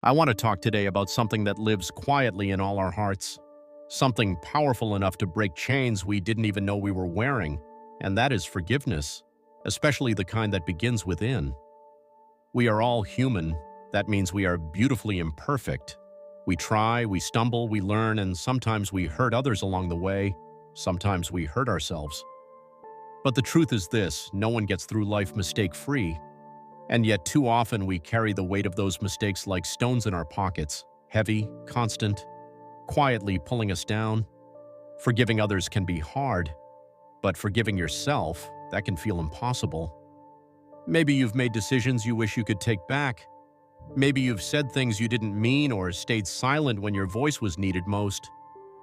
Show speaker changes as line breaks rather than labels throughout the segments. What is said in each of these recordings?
I want to talk today about something that lives quietly in all our hearts, something powerful enough to break chains we didn't even know we were wearing, and that is forgiveness, especially the kind that begins within. We are all human. That means we are beautifully imperfect. We try, we stumble, we learn, and sometimes we hurt others along the way. Sometimes we hurt ourselves. But the truth is this: no one gets through life mistake-free. And yet too often we carry the weight of those mistakes like stones in our pockets, heavy, constant, quietly pulling us down. Forgiving others can be hard, but forgiving yourself, that can feel impossible. Maybe you've made decisions you wish you could take back. Maybe you've said things you didn't mean or stayed silent when your voice was needed most.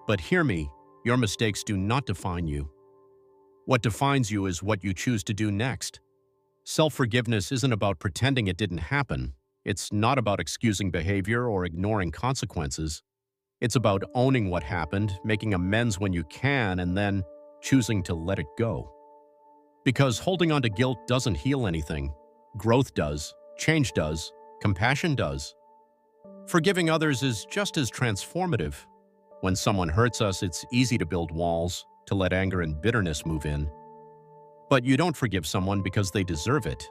But hear me, your mistakes do not define you. What defines you is what you choose to do next. Self-forgiveness isn't about pretending it didn't happen. It's not about excusing behavior or ignoring consequences. It's about owning what happened, making amends when you can, and then choosing to let it go. Because holding on to guilt doesn't heal anything. Growth does, change does, compassion does. Forgiving others is just as transformative. When someone hurts us, it's easy to build walls, to let anger and bitterness move in. But you don't forgive someone because they deserve it.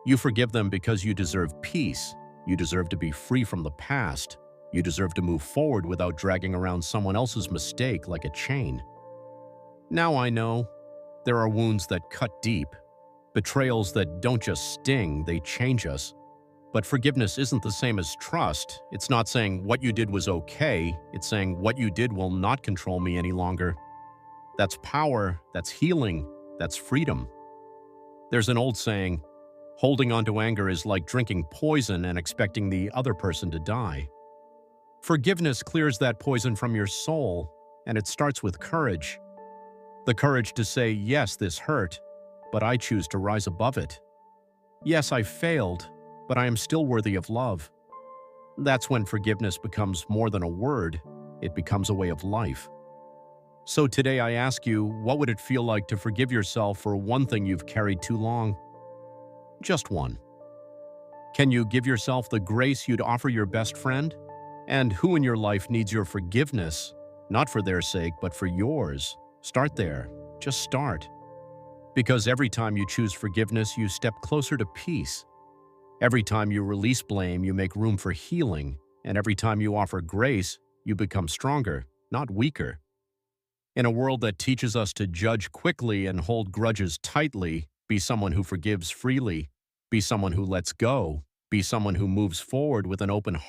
You forgive them because you deserve peace. You deserve to be free from the past. You deserve to move forward without dragging around someone else's mistake like a chain. Now I know there are wounds that cut deep, betrayals that don't just sting, they change us. But forgiveness isn't the same as trust. It's not saying what you did was okay. It's saying what you did will not control me any longer. That's power, that's healing, that's freedom. There's an old saying, holding on to anger is like drinking poison and expecting the other person to die. Forgiveness clears that poison from your soul, and it starts with courage. The courage to say, yes, this hurt, but I choose to rise above it. Yes, I failed, but I am still worthy of love. That's when forgiveness becomes more than a word, it becomes a way of life. So today I ask you, what would it feel like to forgive yourself for one thing you've carried too long? Just one. Can you give yourself the grace you'd offer your best friend? And who in your life needs your forgiveness? Not for their sake, but for yours. Start there. Just start. Because every time you choose forgiveness, you step closer to peace. Every time you release blame, you make room for healing. And every time you offer grace, you become stronger, not weaker. In a world that teaches us to judge quickly and hold grudges tightly, be someone who forgives freely, be someone who lets go, be someone who moves forward with an open heart.